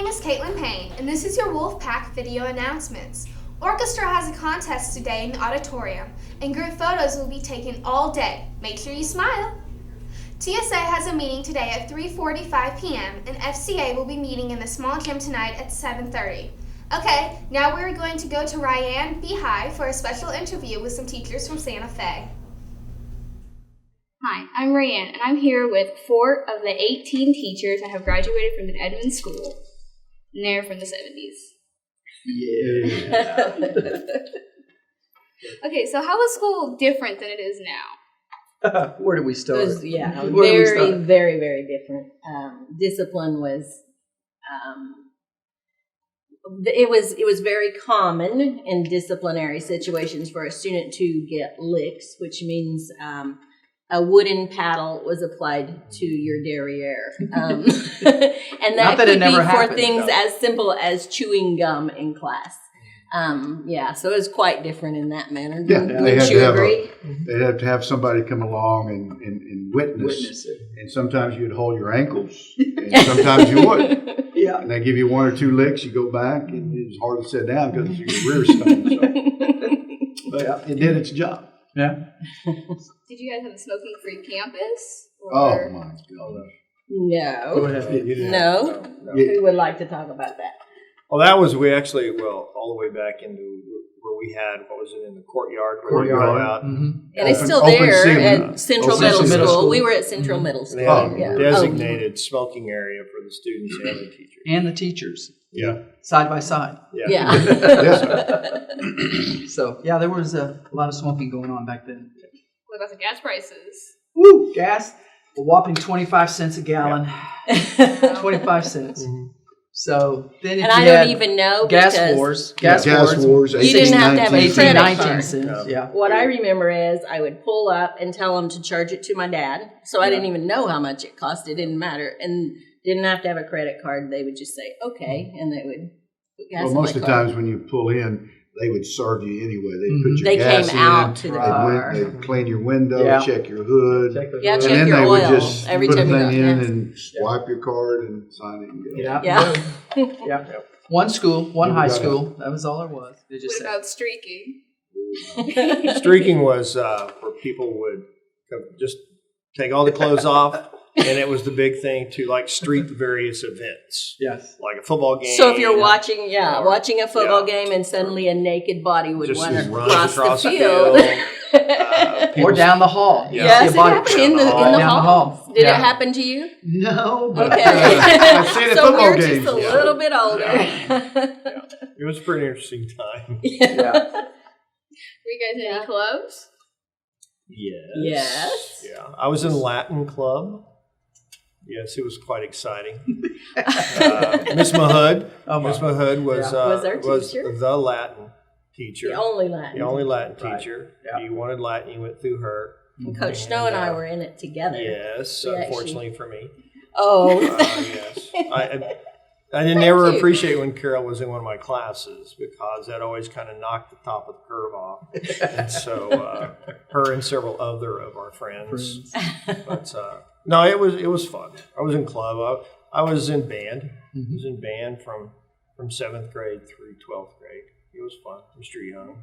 name is Caitlin Payne, and this is your Wolfpack video announcements. Orchestra has a contest today in the auditorium, and group photos will be taken all day. Make sure you smile. TSA has a meeting today at 3:45 p.m., and FCA will be meeting in the small gym tonight at 7:30. Okay, now we're going to go to Ryan Beehive for a special interview with some teachers from Santa Fe. Hi, I'm Ryan, and I'm here with 4 of the 18 teachers that have graduated from the Edmond school, and they're from the 70s. Yeah. Okay, so how is school different than it is now? Where do we start? It was, Where do we start? very, very different. Discipline was, it was very common in disciplinary situations for a student to get licks, which means a wooden paddle was applied to your derriere. And that could be for things as simple as chewing gum in class. So it was quite different in that manner. Would you agree? They'd have to have somebody come along and witness it. And sometimes you'd hold your ankles, and sometimes you wouldn't. Yeah. And they give you 1 or 2 licks, you go back, and it's hard to sit down because your rear's stoned. So. But it did its job. Yeah. Did you guys have a smoking-free campus? Oh, my God. No. Go ahead. No. Who would like to talk about that? Well, that was, all the way back into where we had, what was it, in the courtyard? Where we go out. And it's still there at Central Middle School. We were at Central Middle School. They had a designated smoking area for the students and the teachers. And the teachers. Yeah. Side by side. Yeah. So, there was a lot of smoking going on back then. What about the gas prices? Woo! Gas, a whopping 25 cents a gallon. 25 cents. Mm-hmm. So then, and I don't even know gas wars. Gas wars. You didn't have to have a credit 19 card. Cents. Yeah. What I remember is I would pull up and tell them to charge it to my dad. So I didn't even know how much it cost. It didn't matter, and didn't have to have a credit card. They would just say okay, and they would put gas. Well, most of the times when you pull in, they would serve you anyway. They'd put your they gas came in. out to the car. They'd clean your window, check your hood. Check and then then your they oil would just every put a time you thing go. in and swipe your card and sign it and go. Yeah. One school, one high school. That was all there was. What about streaking? Streaking was where people would just take all the clothes off. And it was the big thing to street various events. Yes. Like a football game. So if you're watching a football game and suddenly a naked body would just run across the field. Or down the hall. Yes, it happened in the hall. Did it happen to you? No. But okay. I've seen it so football we're games. just a little bit older. It was a pretty interesting time. Were you guys in any clubs? Yes. Yeah. I was in Latin club. Yes, it was quite exciting. Miss Mahood. Miss Mahood was the Latin teacher. The only Latin teacher. If you wanted Latin, you went through her. And Coach Snow and I were in it together. Yes, unfortunately for me. Oh. Yes. I didn't ever appreciate when Carol was in one of my classes because that always kind of knocked the top of the curve off. And so her and several other of our friends. But no, it was fun. I was in club. I was in band. I was in band from 7th grade through 12th grade. It was fun. Mr. Young.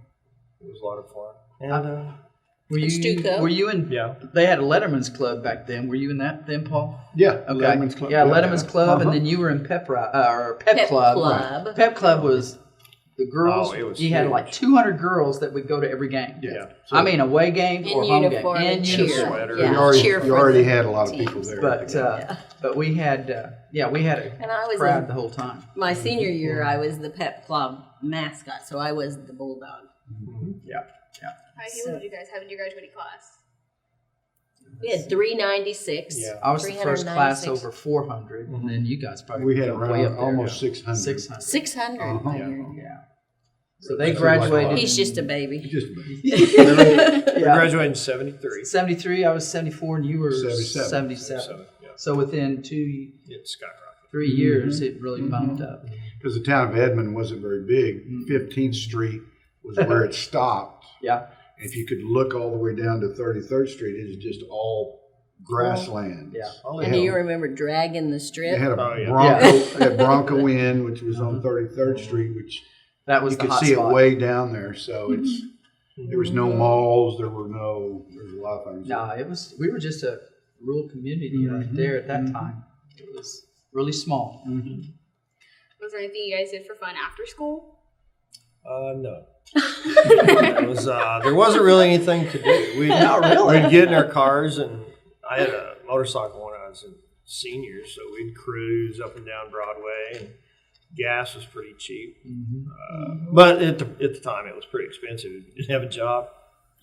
It was a lot of fun. And were you in? Yeah. They had a Letterman's Club back then. Were you in that then, Paul? Yeah. Okay. Letterman's Club. Yeah, Letterman's Club, and then you were in Pep Club. Right. Pep Club was the girls. You had 200 girls that would go to every game. Yeah. So, I mean, away game or home game. And sweater. You already had a lot of people there. But we had a crowd the whole time. My senior year, I was the Pep Club mascot, so I was the bulldog. Yeah. What did you guys have in your graduating class? We had 396. Yeah. I was the first class over 400, and then you guys probably had way up there. almost 600. 600. Yeah. So they graduated. He's just a baby. Just a baby. We graduated in 73. 73. I was 74, and you were 77. 77. So within it skyrocketed. 3 years, it really bumped up. Because the town of Edmond wasn't very big. 15th Street was where it stopped. Yeah. If you could look all the way down to 33rd Street, it was just all grasslands. Yeah. And do you remember dragging the They strip? had a Yeah. they had Bronco Inn, which was on 33rd Street, which That was you the could hot see spot. it way down there. So there was no malls. There was a lot of things. No, we were just a rural community right there at that time. It was really small. Was there anything you guys did for fun after school? No. It was, there wasn't really anything to do. Not really. We'd get in our cars, and I had a motorcycle when I was a senior, so we'd cruise up and down Broadway, and gas was pretty cheap. But at the time, it was pretty expensive. You didn't have a job.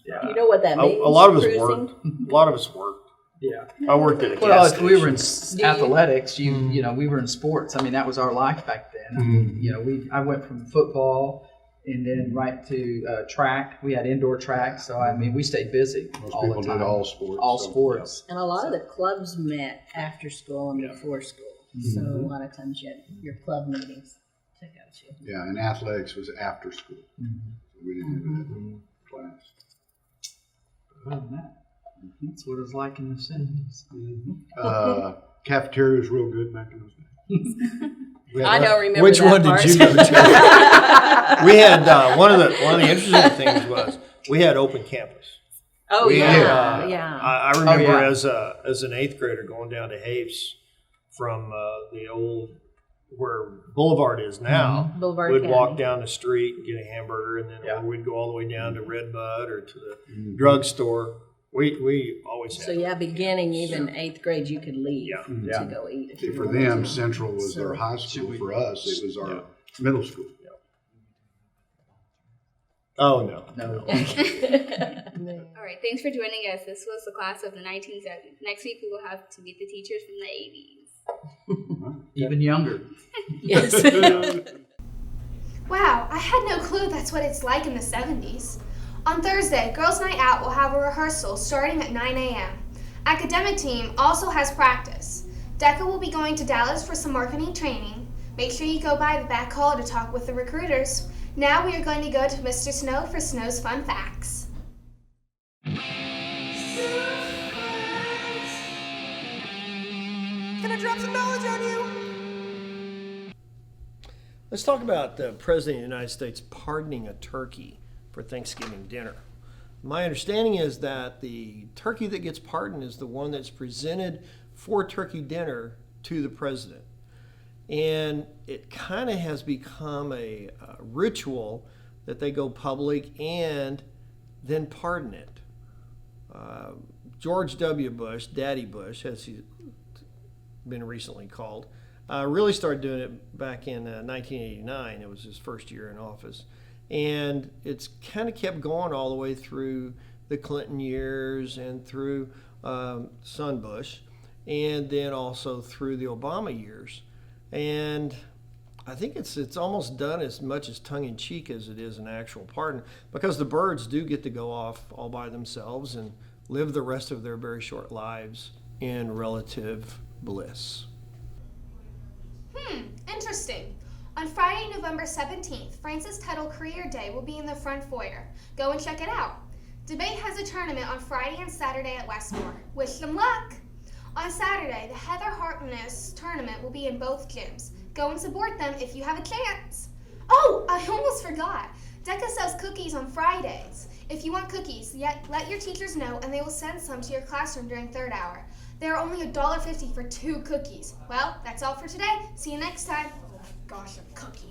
Yeah. You know what that means? A lot of us cruising? worked. A lot of us worked. Yeah. I worked at a Well, gas if we were in station. athletics, you know, we were in sports. I mean, that was our life back then. I mean, you know, I went from football and then right to track. We had indoor track, so I mean, we stayed busy Most all people the time. did all sports. All so, sports. And a lot of the clubs met after school and before school. So a lot of times you had your club meetings to go to. Yeah, and athletics was after school. So we didn't have it at class. Other than that, that's what it was like in the 70s. Cafeteria was real good back in those days. I don't remember Which that one part. did you go to? We had one of the interesting things was we had open campus. Oh, We yeah, had, yeah. I remember yeah. as an 8th grader going down to Hafes from the old where Boulevard is now. Boulevard We'd County. walk down the street and get a hamburger, and then or we'd go all the way down to Red Bud or to the drugstore. We always had. So yeah, beginning even 8th grade, you could leave Yeah. to go eat. if See, you for wanted them, to. Central was their high school. For us, it was our middle school. Oh no. No. All right, thanks for joining us. This was the class of the 1970s. Next week, we will have to meet the teachers from the 80s. Even younger. Yes. Wow, I had no clue that's what it's like in the 70s. On Thursday, Girls Night Out will have a rehearsal starting at 9 a.m. Academic team also has practice. DECA will be going to Dallas for some marketing training. Make sure you go by the back hall to talk with the recruiters. Now we are going to go to Mr. Snow for Snow's Fun Facts. Can I drop some knowledge on you? Let's talk about the President of the United States pardoning a turkey for Thanksgiving dinner. My understanding is that the turkey that gets pardoned is the one that's presented for turkey dinner to the president. And it kind of has become a ritual that they go public and then pardon it. George W. Bush, Daddy Bush, as he's been recently called, really started doing it back in 1989. It was his first year in office. And it's kind of kept going all the way through the Clinton years and through son Bush, and then also through the Obama years. And I think it's almost done as much as tongue-in-cheek as it is an actual pardon, because the birds do get to go off all by themselves and live the rest of their very short lives in relative bliss. Interesting. On Friday, November 17th, Francis Tuttle Career Day will be in the front foyer. Go and check it out. Debate has a tournament on Friday and Saturday at Westmore. Wish them luck! On Saturday, the Heather Harkness tournament will be in both gyms. Go and support them if you have a chance. Oh, I almost forgot. DECA sells cookies on Fridays. If you want cookies, let your teachers know and they will send some to your classroom during third hour. They are only $1.50 for 2 cookies. Well, that's all for today. See you next time. Oh my gosh, a cookie.